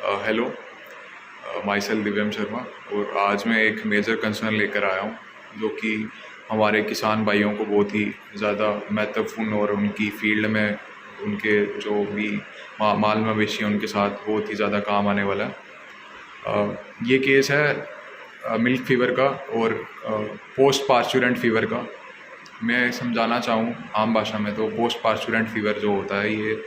Hello, myself Divyam Sharma. और आज मैं एक मेजर कंसर्न लेकर आया हूँ जो कि हमारे किसान भाइयों को बहुत ही ज़्यादा महत्वपूर्ण और उनकी फील्ड में उनके जो भी माल मवेशी हैं उनके साथ बहुत ही ज़्यादा काम आने वाला है। ये केस है मिल्क फीवर का और पोस्ट पार्चुरेंट फीवर का। मैं समझाना चाहूँ आम भाषा में तो पोस्ट पार्चुरेंट फीवर जो होता है ये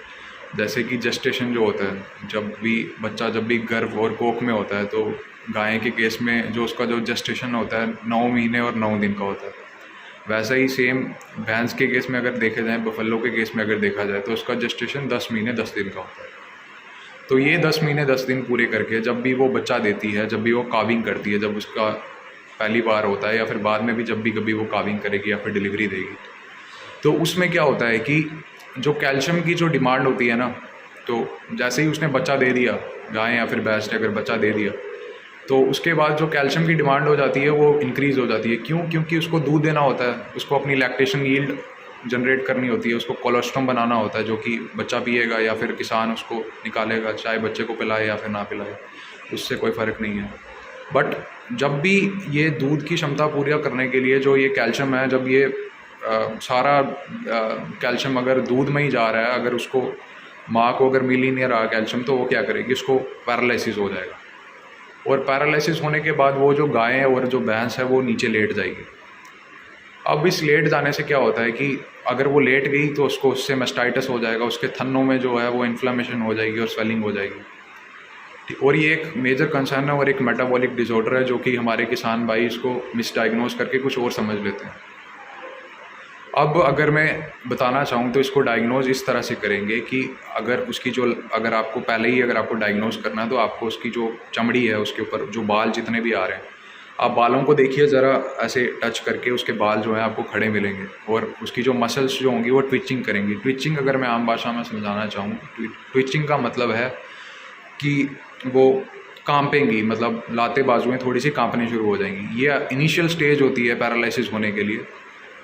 जैसे कि जेस्टेशन जो होता है, जब भी बच्चा जब भी गर्भ और कोख में होता है तो गाय के केस में जो उसका जो जेस्टेशन होता है 9 महीने और 9 दिन का होता है। वैसा ही सेम भैंस के केस में अगर देखे जाए, बफेलो के केस में अगर देखा जाए तो उसका जेस्टेशन 10 महीने 10 दिन का होता है। तो ये 10 महीने 10 दिन पूरे करके जब भी वो बच्चा देती है, जब भी वो काविंग करती है, जब उसका पहली बार होता है या फिर बाद में भी जब भी कभी वो काविंग करेगी या फिर डिलीवरी देगी, तो उसमें क्या होता है कि जो कैल्शियम की जो डिमांड होती है ना, तो जैसे ही उसने बच्चा दे दिया, गाय या फिर भैंस ने अगर बच्चा दे दिया, तो उसके बाद जो कैल्शियम की डिमांड हो जाती है वो इंक्रीज़ हो जाती है। क्यों? क्योंकि उसको दूध देना होता है, उसको अपनी लैक्टेशन यील्ड जनरेट करनी होती है, उसको कोलोस्ट्रम बनाना होता है जो कि बच्चा पिएगा या फिर किसान उसको निकालेगा, चाहे बच्चे को पिलाए या फिर ना पिलाए, उससे कोई फ़र्क नहीं है। बट जब भी ये दूध की क्षमता पूरा करने के लिए जो ये कैल्शियम है, जब ये सारा कैल्शियम अगर दूध में ही जा रहा है, अगर उसको माँ को अगर मिल ही नहीं रहा कैल्शियम, तो वो क्या करेगी, उसको पैरालिसिस हो जाएगा। और पैरालिसिस होने के बाद वो जो गाय है और जो भैंस है वो नीचे लेट जाएगी। अब इस लेट जाने से क्या होता है कि अगर वो लेट गई तो उसको उससे मेस्टाइटिस हो जाएगा, उसके थन्नों में जो है वो इन्फ्लेमेशन हो जाएगी और स्वेलिंग हो जाएगी। और ये एक मेजर कंसर्न है और एक मेटाबॉलिक डिसऑर्डर है जो कि हमारे किसान भाई इसको मिसडाइग्नोज करके कुछ और समझ लेते हैं। अब अगर मैं बताना चाहूँ तो इसको डायग्नोज इस तरह से करेंगे कि अगर आपको पहले ही अगर आपको डायग्नोज करना है तो आपको उसकी जो चमड़ी है उसके ऊपर जो बाल जितने भी आ रहे हैं, आप बालों को देखिए ज़रा ऐसे टच करके, उसके बाल जो है आपको खड़े मिलेंगे और उसकी जो मसल्स जो होंगी वो ट्विचिंग करेंगी। ट्विचिंग अगर मैं आम भाषा में समझाना चाहूँ, ट्विचिंग का मतलब है कि वो कांपेंगी, मतलब लाते बाजुएँ थोड़ी सी कांपनी शुरू हो जाएंगी। ये इनिशियल स्टेज होती है पैरालिसिस होने के लिए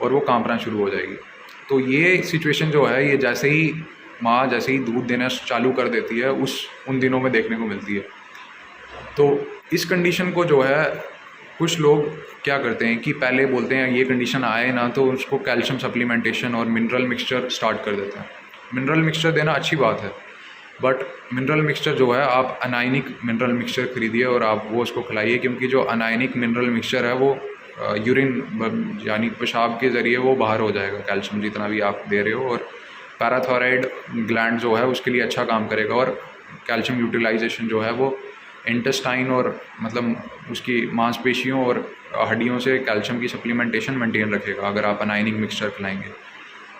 और वो कांपना शुरू हो जाएगी। तो ये सिचुएशन जो है ये जैसे ही माँ जैसे ही दूध देना चालू कर देती है उन दिनों में देखने को मिलती है। तो इस कंडीशन को जो है कुछ लोग क्या करते हैं कि पहले बोलते हैं ये कंडीशन आए ना तो उसको कैल्शियम सप्लीमेंटेशन और मिनरल मिक्सचर स्टार्ट कर देते हैं। मिनरल मिक्सचर देना अच्छी बात है, बट मिनरल मिक्सचर जो है आप अनायनिक मिनरल मिक्सचर खरीदिए और आप वो उसको खिलाइए, क्योंकि जो अनायनिक मिनरल मिक्सचर है वो यूरिन यानी पेशाब के ज़रिए वो बाहर हो जाएगा कैल्शियम जितना भी आप दे रहे हो, और पैराथायराइड ग्लैंड जो है उसके लिए अच्छा काम करेगा और कैल्शियम यूटिलाइजेशन जो है वो इंटेस्टाइन और मतलब उसकी मांसपेशियों और हड्डियों से कैल्शियम की सप्लीमेंटेशन मेंटेन रखेगा अगर आप अनायनिक मिक्सचर खिलाएंगे।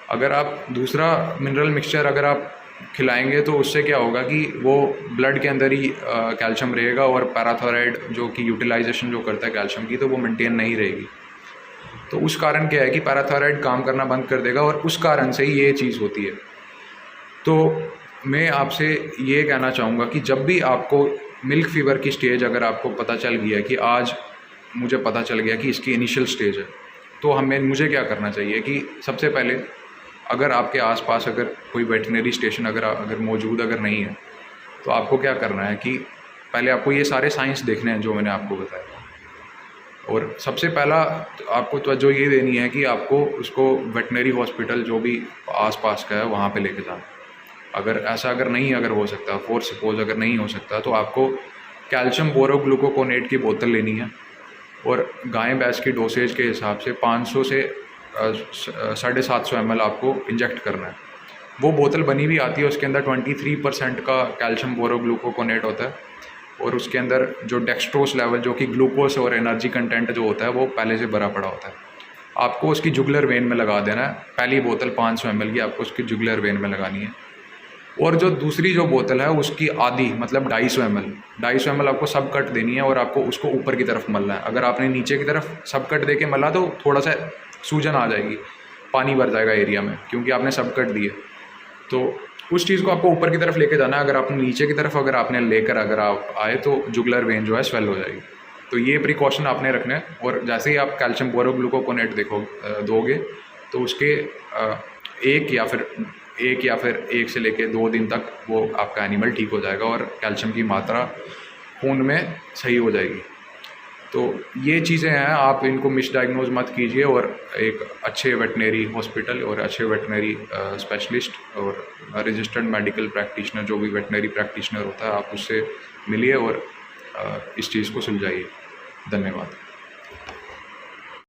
अगर आप दूसरा मिनरल मिक्सचर अगर आप खिलाएंगे तो उससे क्या होगा कि वो ब्लड के अंदर ही कैल्शियम रहेगा और पैराथायराइड जो कि यूटिलाइजेशन जो करता है कैल्शियम की, तो वो मेंटेन नहीं रहेगी। तो उस कारण क्या है कि पैराथायराइड काम करना बंद कर देगा और उस कारण से ही ये चीज़ होती है। तो मैं आपसे ये कहना चाहूँगा कि जब भी आपको मिल्क फीवर की स्टेज अगर आपको पता चल गया कि आज मुझे पता चल गया कि इसकी इनिशियल स्टेज है, तो मुझे क्या करना चाहिए कि सबसे पहले अगर आपके आसपास अगर कोई वेटनरी स्टेशन अगर मौजूद अगर नहीं है, तो आपको क्या करना है कि पहले आपको ये सारे साइंस देखने हैं जो मैंने आपको बताया। और सबसे पहला आपको तवज्जो ये देनी है कि आपको उसको वेटनरी हॉस्पिटल जो भी आसपास का है वहाँ पे लेके जाना। अगर नहीं हो सकता, फॉर सपोज अगर नहीं हो सकता, तो आपको कैल्शियम बोरोग्लूकोकोनेट की बोतल लेनी है और गाय भैंस की डोसेज के हिसाब से 500 से 750 ml आपको इंजेक्ट करना है। वो बोतल बनी हुई आती है, उसके अंदर 23% का कैल्शियम बोरोग्लूकोकोनेट होता है और उसके अंदर जो डेक्सट्रोस लेवल जो कि ग्लूकोज और एनर्जी कंटेंट जो होता है वो पहले से भरा पड़ा होता है। आपको उसकी जुगुलर वेन में लगा देना है। पहली बोतल 500 ml की आपको उसकी जुगुलर वेन में लगानी है। और जो दूसरी जो बोतल है उसकी आधी मतलब 250 ml आपको सब कट देनी है और आपको उसको ऊपर की तरफ मलना है। अगर आपने नीचे की तरफ सब कट दे के मला तो थोड़ा सा सूजन आ जाएगी, पानी भर जाएगा एरिया में, क्योंकि आपने सब कट दिए। तो उस चीज़ को आपको ऊपर की तरफ लेके जाना है। अगर आपने नीचे की तरफ अगर आपने लेकर अगर आप आए तो जुगुलर वेन जो है स्वेल हो जाएगी। तो ये प्रिकॉशन आपने रखना है। और जैसे ही आप कैल्शियम बोरोग्लूकोकोनेट दोगे तो उसके 1 या फिर एक या फिर 1 से लेके 2 दिन तक वो आपका एनिमल ठीक हो जाएगा और कैल्शियम की मात्रा खून में सही हो जाएगी। तो ये चीज़ें हैं, आप इनको मिसडायग्नोज मत कीजिए और एक अच्छे वेटनरी हॉस्पिटल और अच्छे वेटनरी स्पेशलिस्ट और रजिस्टर्ड मेडिकल प्रैक्टिशनर, जो भी वेटनरी प्रैक्टिशनर होता है, आप उससे मिलिए और इस चीज़ को सुलझाइए। धन्यवाद।